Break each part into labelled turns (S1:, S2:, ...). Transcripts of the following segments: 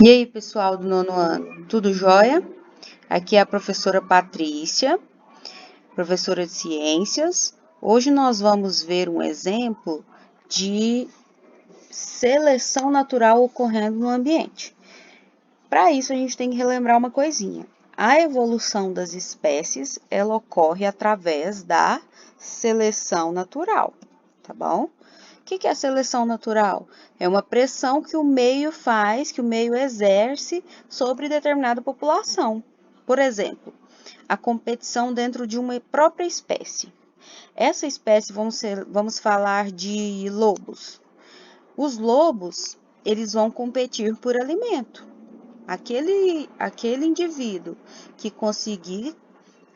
S1: E aí, pessoal do nono ano, tudo jóia? Aqui é a professora Patrícia, professora de ciências. Hoje nós vamos ver um exemplo de seleção natural ocorrendo no ambiente. Para isso, a gente tem que relembrar uma coisinha. A evolução das espécies, ela ocorre através da seleção natural, tá bom? O que é a seleção natural? É uma pressão que o meio faz, que o meio exerce sobre determinada população. Por exemplo, a competição dentro de uma própria espécie. Essa espécie, vamos falar de lobos. Os lobos, eles vão competir por alimento. Aquele indivíduo que conseguir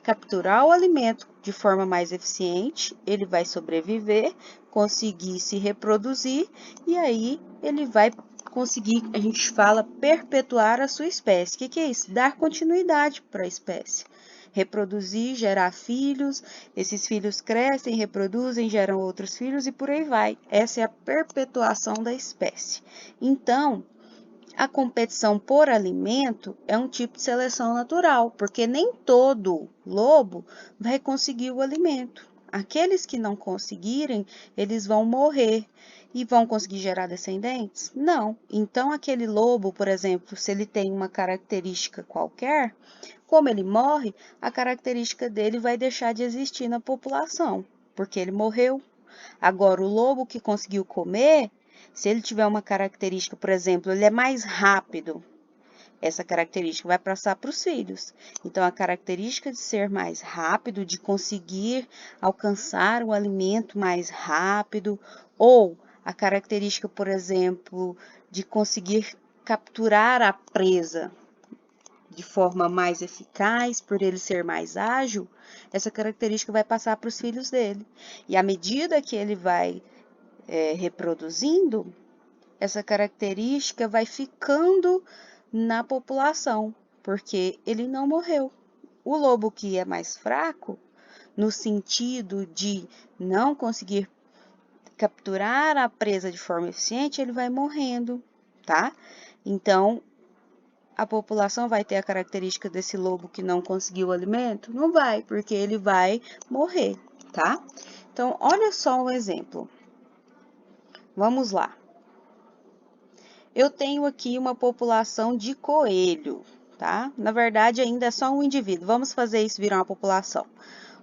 S1: capturar o alimento de forma mais eficiente, ele vai sobreviver, conseguir se reproduzir e aí ele vai conseguir, a gente fala, perpetuar a sua espécie. O que é isso? Dar continuidade para a espécie. Reproduzir, gerar filhos, esses filhos crescem, reproduzem, geram outros filhos e por aí vai. Essa é a perpetuação da espécie. Então, a competição por alimento é um tipo de seleção natural, porque nem todo lobo vai conseguir o alimento. Aqueles que não conseguirem, eles vão morrer. E vão conseguir gerar descendentes? Não. Então, aquele lobo, por exemplo, se ele tem uma característica qualquer, como ele morre, a característica dele vai deixar de existir na população, porque ele morreu. Agora, o lobo que conseguiu comer, se ele tiver uma característica, por exemplo, ele é mais rápido, essa característica vai passar para os filhos. Então, a característica de ser mais rápido, de conseguir alcançar o alimento mais rápido, ou a característica, por exemplo, de conseguir capturar a presa de forma mais eficaz, por ele ser mais ágil, essa característica vai passar para os filhos dele. E à medida que ele vai reproduzindo, essa característica vai ficando na população, porque ele não morreu. O lobo que é mais fraco, no sentido de não conseguir capturar a presa de forma eficiente, ele vai morrendo, tá? Então, a população vai ter a característica desse lobo que não conseguiu o alimento? Não vai, porque ele vai morrer, tá? Então, olha só um exemplo. Vamos lá. Eu tenho aqui uma população de coelho, tá? Na verdade, ainda é só um indivíduo. Vamos fazer isso virar uma população.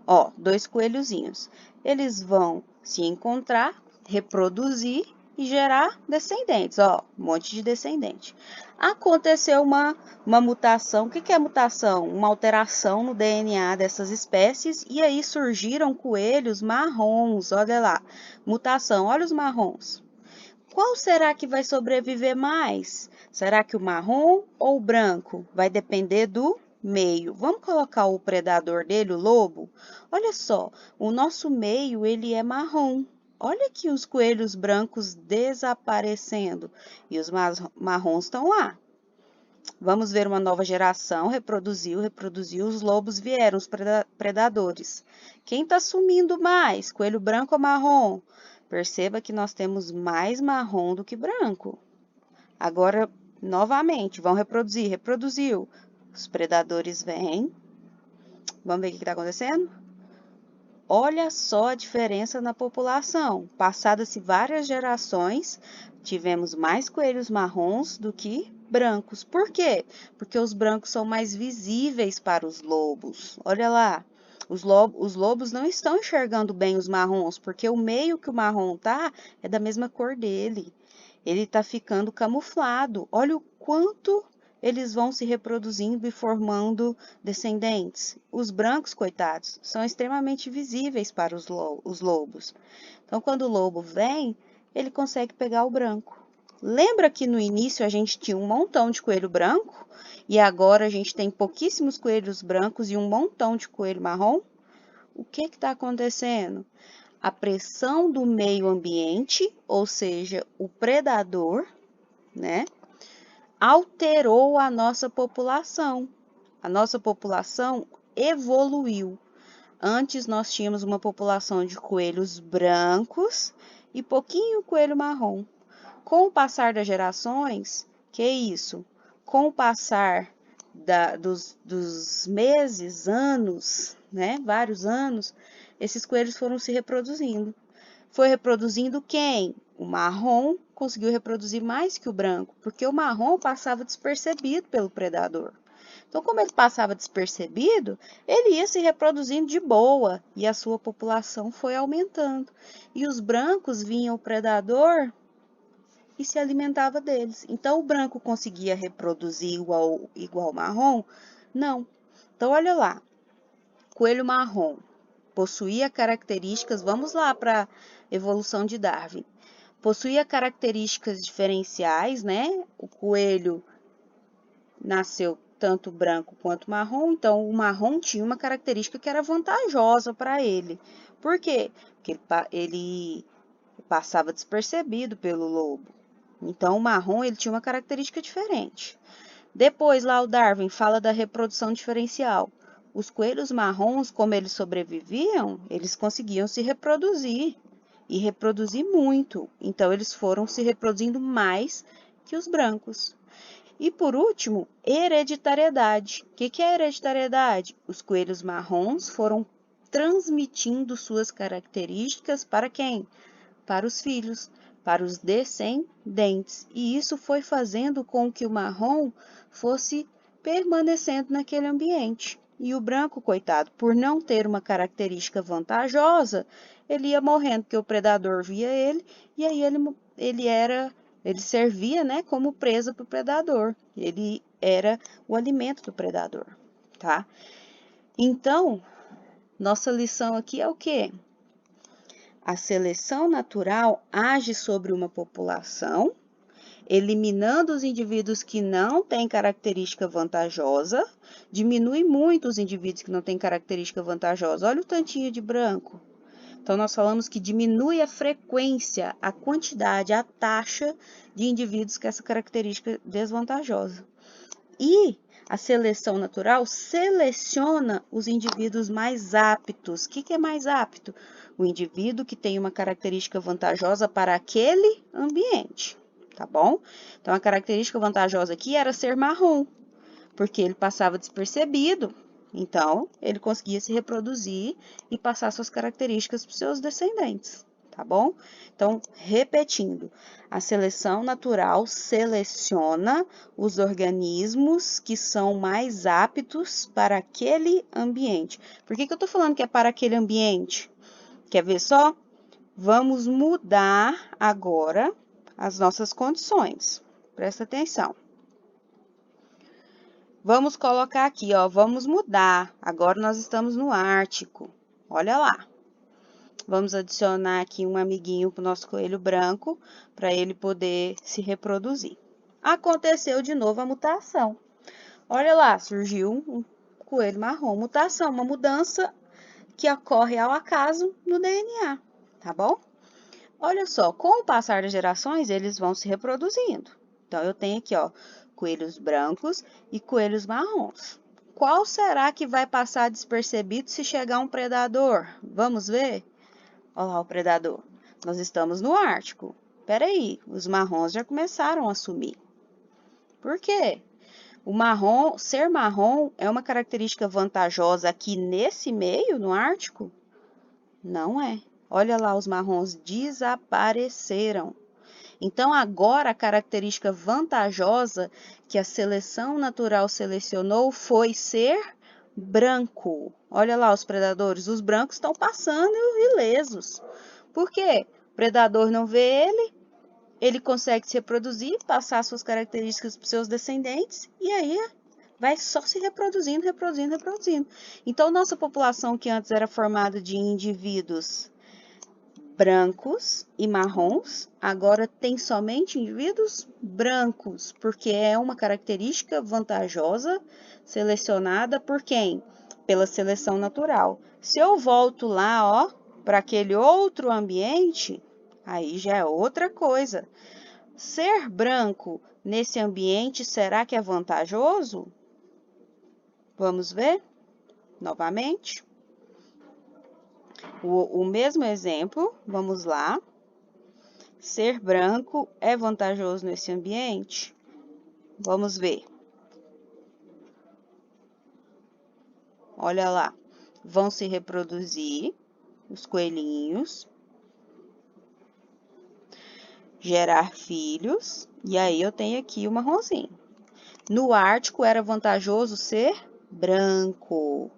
S1: Ó, 2 coelhozinhos. Eles vão se encontrar, reproduzir e gerar descendentes. Ó, um monte de descendente. Aconteceu uma mutação. O que é mutação? Uma alteração no DNA dessas espécies e aí surgiram coelhos marrons. Olha lá, mutação. Olha os marrons. Qual será que vai sobreviver mais? Será que o marrom ou o branco? Vai depender do meio. Vamos colocar o predador dele, o lobo? Olha só, o nosso meio ele é marrom. Olha aqui os coelhos brancos desaparecendo e os marrons estão lá. Vamos ver uma nova geração, reproduziu, os lobos vieram, os predadores. Quem está sumindo mais, coelho branco ou marrom? Perceba que nós temos mais marrom do que branco. Agora, novamente, vão reproduzir, reproduziu. Os predadores vêm. Vamos ver o que está acontecendo? Olha só a diferença na população. Passadas-se várias gerações, tivemos mais coelhos marrons do que brancos. Por quê? Porque os brancos são mais visíveis para os lobos. Olha lá, os lobos não estão enxergando bem os marrons, porque o meio que o marrom tá é da mesma cor dele. Ele está ficando camuflado. Olha o quanto eles vão se reproduzindo e formando descendentes. Os brancos, coitados, são extremamente visíveis para os lobos. Então, quando o lobo vem, ele consegue pegar o branco. Lembra que no início a gente tinha um montão de coelho branco e agora a gente tem pouquíssimos coelhos brancos e um montão de coelho marrom? O que está acontecendo? A pressão do meio ambiente, ou seja, o predador, né, alterou a nossa população. A nossa população evoluiu. Antes nós tínhamos uma população de coelhos brancos e pouquinho coelho marrom. Com o passar das gerações, que é isso? com o passar dos meses, anos, né, vários anos, esses coelhos foram se reproduzindo. Foi reproduzindo quem? O marrom conseguiu reproduzir mais que o branco, porque o marrom passava despercebido pelo predador. Então, como ele passava despercebido, ele ia se reproduzindo de boa e a sua população foi aumentando. E os brancos vinham o predador e se alimentava deles. Então, o branco conseguia reproduzir igual ao marrom? Não. Então, olha lá. Coelho marrom possuía características, vamos lá para a evolução de Darwin. Possuía características diferenciais, né? O coelho nasceu tanto branco quanto marrom, então o marrom tinha uma característica que era vantajosa para ele. Por quê? Porque ele passava despercebido pelo lobo. Então o marrom ele tinha uma característica diferente. Depois lá o Darwin fala da reprodução diferencial. Os coelhos marrons, como eles sobreviviam, eles conseguiam se reproduzir e reproduzir muito. Então eles foram se reproduzindo mais que os brancos. E por último, hereditariedade. O que é hereditariedade? Os coelhos marrons foram transmitindo suas características para quem? Para os filhos, para os descendentes. E isso foi fazendo com que o marrom fosse permanecendo naquele ambiente. E o branco, coitado, por não ter uma característica vantajosa, ele ia morrendo, porque o predador via ele, e aí ele servia, né, como presa para o predador. Ele era o alimento do predador, tá? Então, nossa lição aqui é o quê? A seleção natural age sobre uma população, eliminando os indivíduos que não têm característica vantajosa, diminui muito os indivíduos que não têm característica vantajosa. Olha o tantinho de branco. Então, nós falamos que diminui a frequência, a quantidade, a taxa de indivíduos com essa característica desvantajosa. E a seleção natural seleciona os indivíduos mais aptos. O que é mais apto? O indivíduo que tem uma característica vantajosa para aquele ambiente, tá bom? Então, a característica vantajosa aqui era ser marrom, porque ele passava despercebido. Então, ele conseguia se reproduzir e passar suas características para os seus descendentes, tá bom? Então, repetindo, a seleção natural seleciona os organismos que são mais aptos para aquele ambiente. Por que eu estou falando que é para aquele ambiente? Quer ver só? Vamos mudar agora as nossas condições. Presta atenção. Vamos colocar aqui, ó, vamos mudar. Agora nós estamos no Ártico. Olha lá. Vamos adicionar aqui um amiguinho para o nosso coelho branco, para ele poder se reproduzir. Aconteceu de novo a mutação. Olha lá, surgiu um coelho marrom. Mutação, uma mudança que ocorre ao acaso no DNA, tá bom? Olha só, com o passar das gerações, eles vão se reproduzindo. Então, eu tenho aqui, ó, coelhos brancos e coelhos marrons. Qual será que vai passar despercebido se chegar um predador? Vamos ver? Olha lá o predador. Nós estamos no Ártico. Peraí, os marrons já começaram a sumir. Por quê? O marrom, ser marrom é uma característica vantajosa aqui nesse meio, no Ártico? Não é. Olha lá, os marrons desapareceram. Então, agora a característica vantajosa que a seleção natural selecionou foi ser branco. Olha lá os predadores, os brancos estão passando ilesos. Por quê? O predador não vê ele consegue se reproduzir, passar suas características para os seus descendentes, e aí vai só se reproduzindo, reproduzindo, reproduzindo. Então, nossa população que antes era formada de indivíduos brancos e marrons, agora tem somente indivíduos brancos, porque é uma característica vantajosa selecionada por quem? Pela seleção natural. Se eu volto lá, ó, para aquele outro ambiente, aí já é outra coisa. Ser branco nesse ambiente, será que é vantajoso? Vamos ver novamente. O mesmo exemplo, vamos lá. Ser branco é vantajoso nesse ambiente? Vamos ver. olha lá, vão se reproduzir os coelhinhos, gerar filhos, e aí eu tenho aqui o marronzinho. No Ártico era vantajoso ser branco.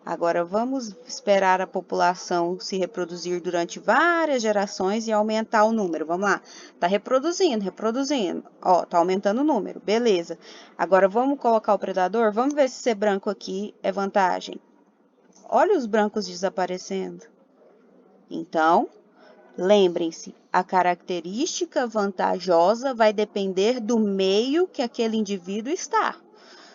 S1: Agora vamos esperar a população se reproduzir durante várias gerações e aumentar o número. Vamos lá. Tá reproduzindo, reproduzindo. Ó, tá aumentando o número. Beleza. Agora vamos colocar o predador. Vamos ver se ser branco aqui é vantagem. Olha os brancos desaparecendo. Então, lembrem-se, a característica vantajosa vai depender do meio que aquele indivíduo está.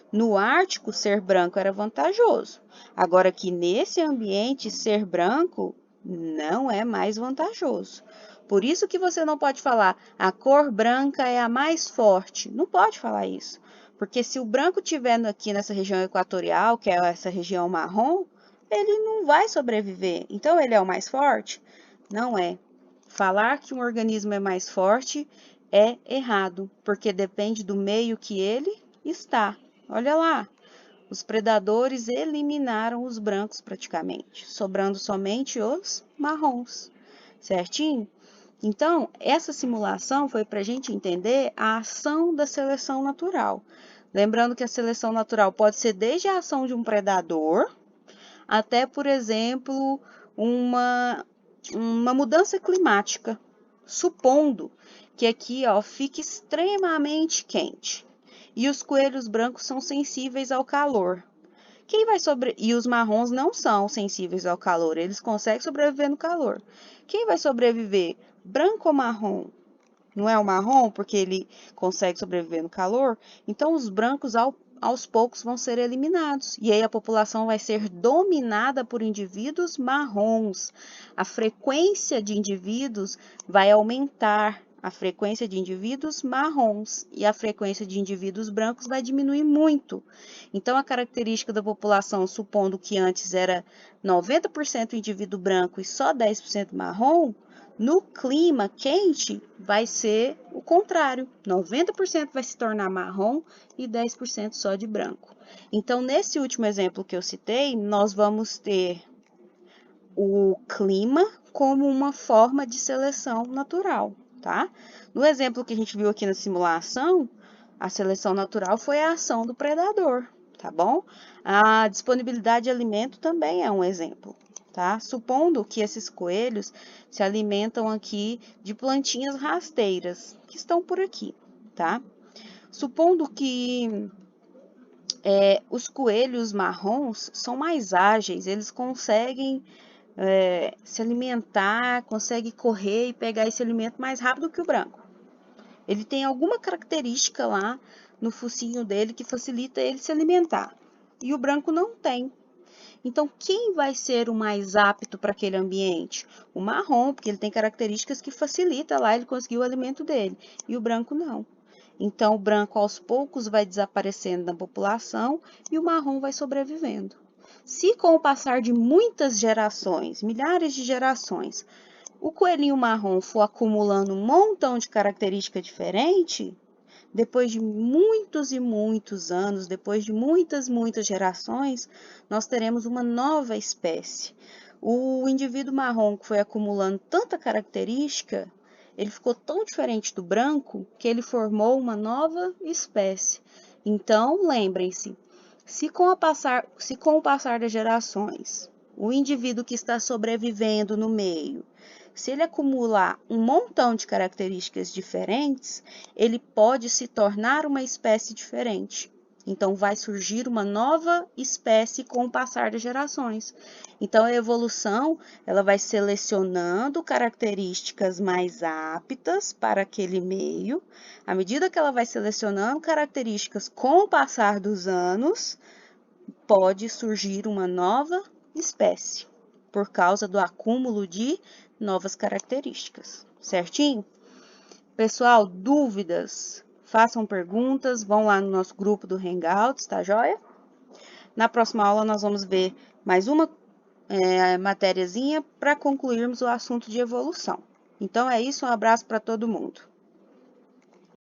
S1: No Ártico, ser branco era vantajoso. Agora que nesse ambiente, ser branco não é mais vantajoso. Por isso que você não pode falar, a cor branca é a mais forte. Não pode falar isso. Porque se o branco estiver aqui nessa região equatorial, que é essa região marrom, ele não vai sobreviver. Então, ele é o mais forte? Não é. Falar que um organismo é mais forte é errado, porque depende do meio que ele está. Olha lá, os predadores eliminaram os brancos praticamente, sobrando somente os marrons, certinho? Então, essa simulação foi para a gente entender a ação da seleção natural. Lembrando que a seleção natural pode ser desde a ação de um predador, até, por exemplo, uma mudança climática, supondo que aqui ó, fique extremamente quente. E os coelhos brancos são sensíveis ao calor. E os marrons não são sensíveis ao calor, eles conseguem sobreviver no calor. Quem vai sobreviver? Branco ou marrom? Não é o marrom, porque ele consegue sobreviver no calor? Então, os brancos, aos poucos, vão ser eliminados. E aí, a população vai ser dominada por indivíduos marrons. A frequência de indivíduos vai aumentar. A frequência de indivíduos marrons e a frequência de indivíduos brancos vai diminuir muito. Então, a característica da população, supondo que antes era 90% indivíduo branco e só 10% marrom, no clima quente vai ser o contrário, 90% vai se tornar marrom e 10% só de branco. Então, nesse último exemplo que eu citei, nós vamos ter o clima como uma forma de seleção natural, tá? No exemplo que a gente viu aqui na simulação, a seleção natural foi a ação do predador, tá bom? A disponibilidade de alimento também é um exemplo, tá? Supondo que esses coelhos se alimentam aqui de plantinhas rasteiras, que estão por aqui, tá? Supondo que os coelhos marrons são mais ágeis, eles conseguem se alimentar, consegue correr e pegar esse alimento mais rápido que o branco. Ele tem alguma característica lá no focinho dele que facilita ele se alimentar. E o branco não tem. Então, quem vai ser o mais apto para aquele ambiente? O marrom, porque ele tem características que facilitam lá ele conseguir o alimento dele. E o branco não. Então, o branco aos poucos vai desaparecendo da população e o marrom vai sobrevivendo. Se com o passar de muitas gerações, milhares de gerações, o coelhinho marrom for acumulando um montão de características diferentes, depois de muitos e muitos anos, depois de muitas gerações, nós teremos uma nova espécie. O indivíduo marrom que foi acumulando tanta característica, ele ficou tão diferente do branco que ele formou uma nova espécie. Então, lembrem-se, se com o passar das gerações, o indivíduo que está sobrevivendo no meio, se ele acumular um montão de características diferentes, ele pode se tornar uma espécie diferente. Então, vai surgir uma nova espécie com o passar das gerações. Então, a evolução, ela vai selecionando características mais aptas para aquele meio. À medida que ela vai selecionando características com o passar dos anos, pode surgir uma nova espécie, por causa do acúmulo de novas características, certinho? Pessoal, dúvidas? Façam perguntas, vão lá no nosso grupo do Hangouts, tá joia? Na próxima aula nós vamos ver mais uma matériazinha para concluirmos o assunto de evolução. Então é isso, um abraço para todo mundo.